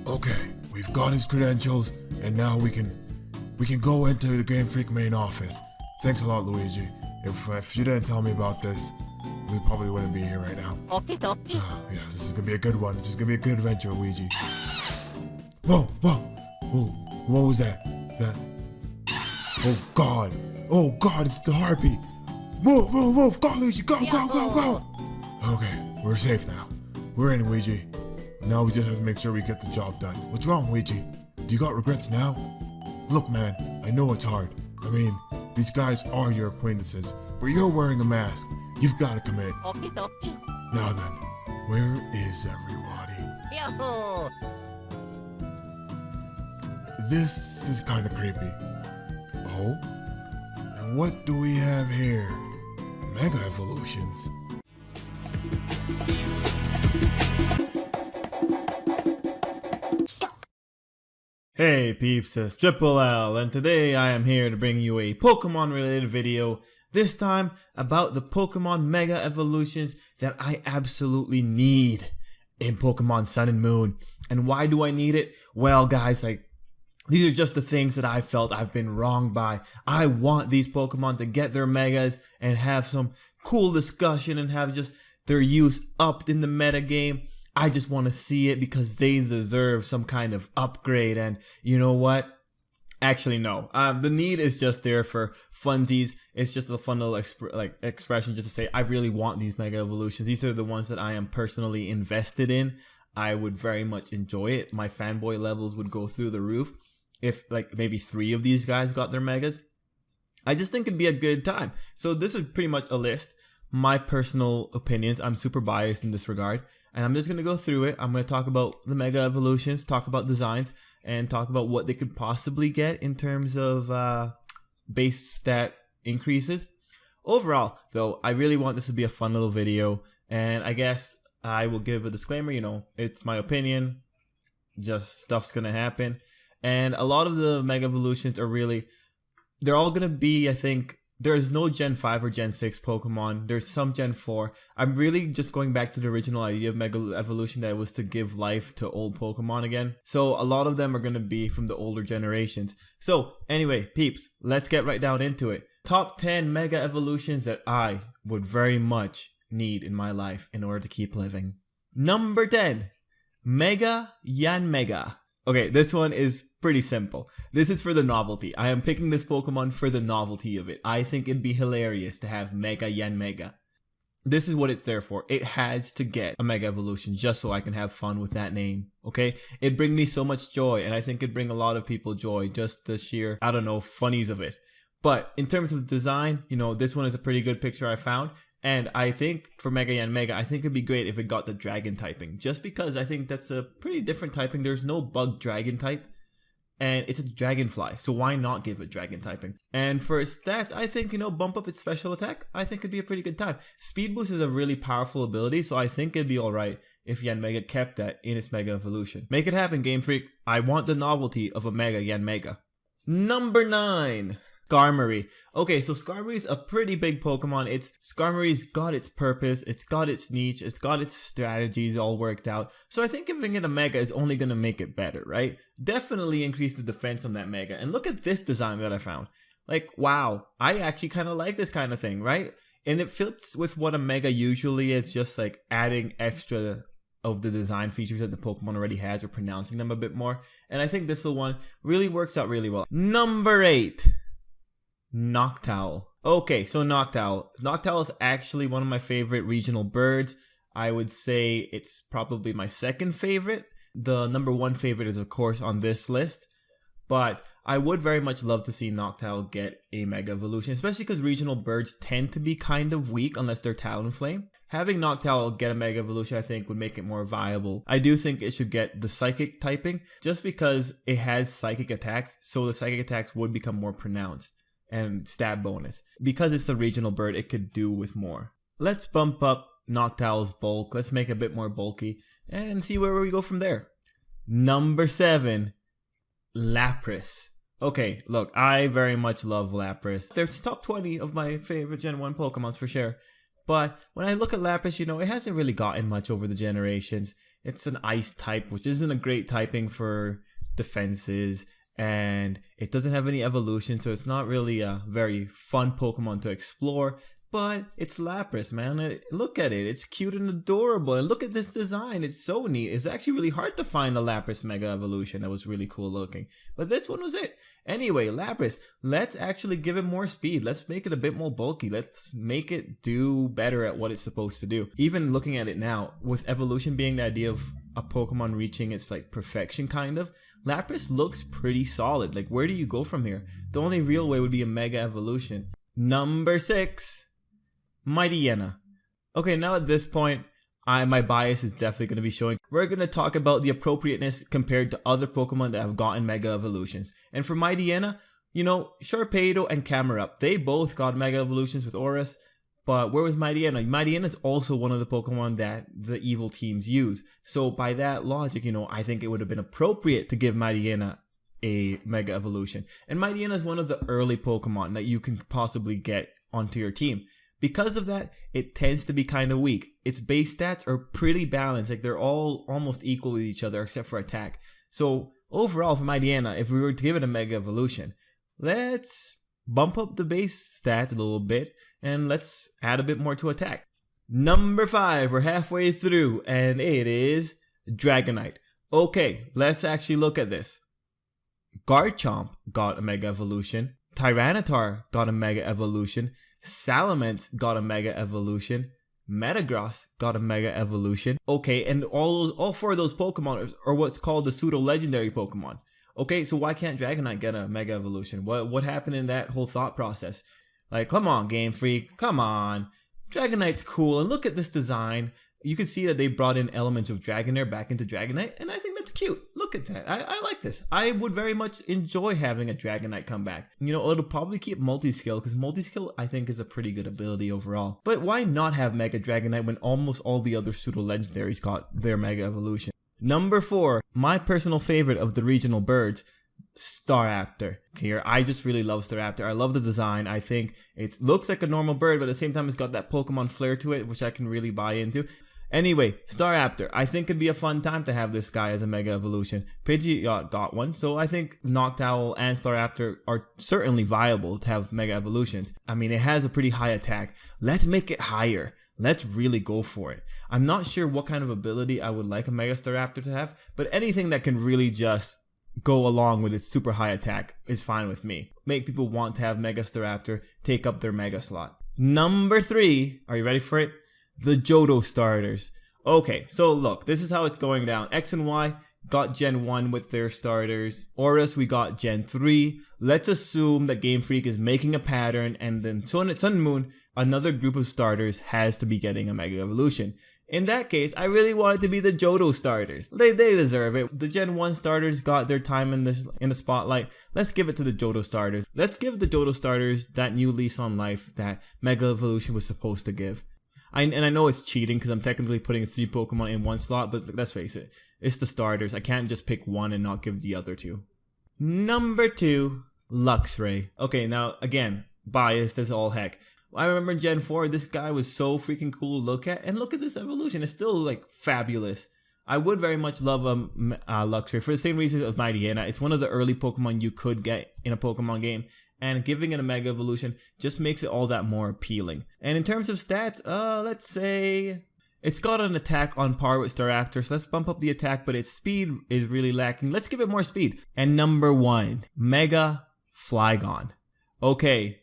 Okay, we've got his credentials, and now we can go into the Game Freak main office. Thanks a lot, Luigi. If you didn't tell me about this, we probably wouldn't be here right now. Okie dokie. Yeah, this is gonna be a good one. This is gonna be a good adventure, Luigi. Whoa! What was that? Oh God! It's the harpy! Move! Go, Luigi! Go! Okay, we're safe now. We're in, Luigi. Now we just have to make sure we get the job done. What's wrong, Luigi? Do you got regrets now? Look, man, I know it's hard. I mean, these guys are your acquaintances, but you're wearing a mask. You've got to commit. Okie dokie. Now then, where is everybody? Yahoo! This is kind of creepy. Oh? And what do we have here? Mega evolutions. Hey peeps, it's Tripl-L, and today I am here to bring you a Pokemon related video, this time about the Pokemon Mega Evolutions that I absolutely need in Pokemon Sun and Moon. And why do I need it? Well guys, these are just the things that I felt I've been wronged by. I want these Pokemon to get their Megas and have some cool discussion and have just their use upped in the meta game. I just want to see it because they deserve some kind of upgrade, and you know what? Actually, no. The need is just there for funsies. It's just a fun little expression just to say I really want these Mega Evolutions. These are the ones that I am personally invested in. I would very much enjoy it. My fanboy levels would go through the roof if maybe 3 of these guys got their Megas. I just think it'd be a good time. So this is pretty much a list. My personal opinions. I'm super biased in this regard, and I'm just going to go through it. I'm going to talk about the Mega Evolutions, talk about designs, and talk about what they could possibly get in terms of base stat increases. Overall, though, I really want this to be a fun little video, and I guess I will give a disclaimer, it's my opinion, just stuff's going to happen, and a lot of the Mega Evolutions are they're all going to be, I think, there's no Gen 5 or Gen 6 Pokemon. There's some Gen 4. I'm really just going back to the original idea of Mega Evolution that was to give life to old Pokemon again. So a lot of them are going to be from the older generations. So anyway, peeps, let's get right down into it. Top 10 Mega Evolutions that I would very much need in my life in order to keep living. Number 10, Mega Yanmega. Okay, this one is pretty simple. This is for the novelty. I am picking this Pokemon for the novelty of it. I think it'd be hilarious to have Mega Yanmega. This is what it's there for. It has to get a Mega Evolution just so I can have fun with that name, okay? It'd bring me so much joy, and I think it'd bring a lot of people joy, just the sheer, funnies of it. But in terms of design, this one is a pretty good picture I found. And I think for Mega Yanmega, I think it'd be great if it got the dragon typing. Just because I think that's a pretty different typing. There's no bug dragon type. And it's a dragonfly. So why not give it dragon typing? And for its stats, I think, bump up its special attack. I think it'd be a pretty good time. Speed Boost is a really powerful ability. So I think it'd be alright if Yanmega kept that in its Mega Evolution. Make it happen, Game Freak. I want the novelty of a Mega Yanmega. Number 9. Skarmory. Okay, so Skarmory is a pretty big Pokemon. Skarmory's got its purpose, it's got its niche, it's got its strategies all worked out. So I think giving it a Mega is only going to make it better, right? Definitely increase the defense on that Mega. And look at this design that I found. Wow, I actually kind of like this kind of thing, right? And it fits with what a Mega usually is, just adding extra of the design features that the Pokemon already has or pronouncing them a bit more. And I think this one really works out really well. Number 8. Noctowl. Okay, so Noctowl. Noctowl is actually one of my favorite regional birds. I would say it's probably my second favorite. The number 1 favorite is of course on this list. But I would very much love to see Noctowl get a Mega Evolution, especially because regional birds tend to be kind of weak unless they're Talonflame. Having Noctowl get a Mega Evolution I think would make it more viable. I do think it should get the Psychic typing just because it has Psychic attacks, so the Psychic attacks would become more pronounced. And stab bonus. Because it's a regional bird, it could do with more. Let's bump up Noctowl's bulk. Let's make it a bit more bulky and see where we go from there. Number 7, Lapras. Okay, look, I very much love Lapras. There's top 20 of my favorite Gen 1 Pokemons for sure. But when I look at Lapras, it hasn't really gotten much over the generations. It's an ice type, which isn't a great typing for defenses, and it doesn't have any evolution, so it's not really a very fun Pokemon to explore. But it's Lapras, man. Look at it. It's cute and adorable. And look at this design. It's so neat. It's actually really hard to find a Lapras Mega Evolution that was really cool looking. But this one was it. Anyway, Lapras, let's actually give it more speed. Let's make it a bit more bulky. Let's make it do better at what it's supposed to do. Even looking at it now, with evolution being the idea of a Pokemon reaching its like perfection kind of, Lapras looks pretty solid. Like, where do you go from here? The only real way would be a Mega Evolution. Number 6. Mightyena. Okay, now at this point, my bias is definitely going to be showing. We're going to talk about the appropriateness compared to other Pokemon that have gotten Mega Evolutions. And for Mightyena, you know, Sharpedo and Camerupt, they both got Mega Evolutions with Aurus. But where was Mightyena? Mightyena is also one of the Pokemon that the evil teams use. So by that logic, you know, I think it would have been appropriate to give Mightyena a Mega Evolution. And Mightyena is one of the early Pokemon that you can possibly get onto your team. Because of that, it tends to be kind of weak. Its base stats are pretty balanced, like they're all almost equal with each other except for attack. So overall for Mightyena, if we were to give it a Mega Evolution, let's bump up the base stats a little bit and let's add a bit more to attack. Number 5, we're halfway through, and it is Dragonite. Okay, let's actually look at this. Garchomp got a Mega Evolution. Tyranitar got a Mega Evolution. Salamence got a Mega Evolution. Metagross got a Mega Evolution. Okay, and all 4 of those Pokemon are what's called the pseudo-legendary Pokemon. Okay, so why can't Dragonite get a Mega Evolution? What happened in that whole thought process? Like, come on, Game Freak, come on. Dragonite's cool, and look at this design. You can see that they brought in elements of Dragonair back into Dragonite, and I think that's cute. Look at that. I like this. I would very much enjoy having a Dragonite come back. You know, it'll probably keep Multi-Skill, because Multi-Skill, I think, is a pretty good ability overall. But why not have Mega Dragonite when almost all the other pseudo-legendaries got their Mega Evolution? Number 4, my personal favorite of the regional birds, Staraptor. Here, I just really love Staraptor. I love the design. I think it looks like a normal bird, but at the same time, it's got that Pokemon flair to it, which I can really buy into. Anyway, Staraptor. I think it'd be a fun time to have this guy as a Mega Evolution. Pidgeot got one, so I think Noctowl and Staraptor are certainly viable to have Mega Evolutions. I mean, it has a pretty high attack. Let's make it higher. Let's really go for it. I'm not sure what kind of ability I would like a Mega Staraptor to have, but anything that can really just go along with its super high attack is fine with me. Make people want to have Mega Staraptor take up their Mega slot. Number 3, are you ready for it? The Johto starters. Okay, so look, this is how it's going down. X and Y got Gen 1 with their starters. Aurus, we got Gen 3. Let's assume that Game Freak is making a pattern, and then Sun and Moon, another group of starters has to be getting a Mega Evolution. In that case, I really want it to be the Johto starters. They deserve it. The Gen 1 starters got their time in the spotlight. Let's give it to the Johto starters. Let's give the Johto starters that new lease on life that Mega Evolution was supposed to give. I know it's cheating because I'm technically putting 3 Pokemon in one slot, but let's face it, it's the starters. I can't just pick one and not give the other 2. Number 2, Luxray. Okay, now again, biased as all heck. I remember Gen 4, this guy was so freaking cool to look at, and look at this evolution. It's still like fabulous. I would very much love Luxray for the same reason as Mightyena. It's one of the early Pokemon you could get in a Pokemon game, and giving it a Mega Evolution just makes it all that more appealing. And in terms of stats, let's say it's got an attack on par with Staraptor, so let's bump up the attack, but its speed is really lacking. Let's give it more speed. And number 1, Mega Flygon. Okay,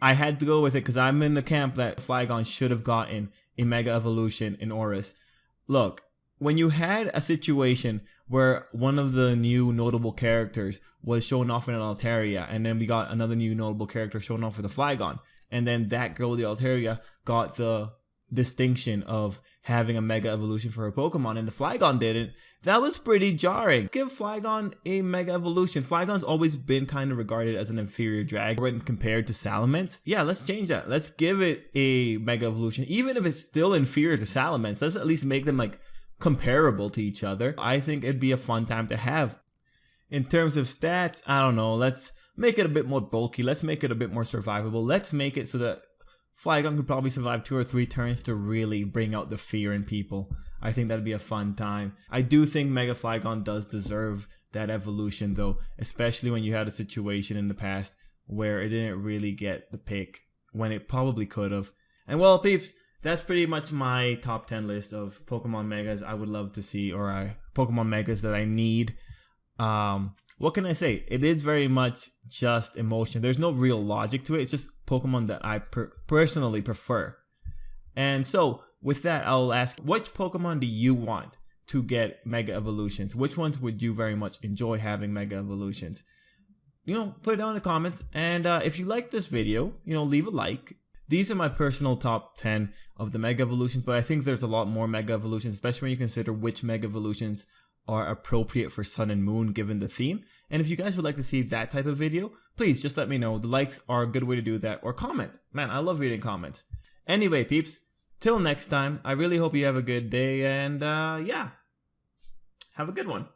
I had to go with it because I'm in the camp that Flygon should have gotten a Mega Evolution in Aurus. Look, when you had a situation where one of the new notable characters was shown off in an Altaria, and then we got another new notable character shown off with a Flygon, and then that girl, the Altaria, got the distinction of having a Mega Evolution for her Pokemon, and the Flygon didn't, that was pretty jarring. Give Flygon a Mega Evolution. Flygon's always been kind of regarded as an inferior drag when compared to Salamence. Yeah, let's change that. Let's give it a Mega Evolution. Even if it's still inferior to Salamence, let's at least make them like comparable to each other. I think it'd be a fun time to have. In terms of stats, I don't know. Let's make it a bit more bulky. Let's make it a bit more survivable. Let's make it so that Flygon could probably survive 2 or 3 turns to really bring out the fear in people. I think that'd be a fun time. I do think Mega Flygon does deserve that evolution though, especially when you had a situation in the past where it didn't really get the pick when it probably could have. And well, peeps, that's pretty much my top 10 list of Pokemon Megas I would love to see, or Pokemon Megas that I need. What can I say? It is very much just emotion. There's no real logic to it. It's just Pokemon that I personally prefer. And so, with that, I'll ask, which Pokemon do you want to get Mega Evolutions? Which ones would you very much enjoy having Mega Evolutions? Put it down in the comments. And if you like this video, leave a like. These are my personal top 10 of the Mega Evolutions, but I think there's a lot more Mega Evolutions, especially when you consider which Mega Evolutions are appropriate for Sun and Moon given the theme. And if you guys would like to see that type of video, please just let me know. The likes are a good way to do that, or comment. Man, I love reading comments. Anyway, peeps, till next time, I really hope you have a good day, and yeah, have a good one.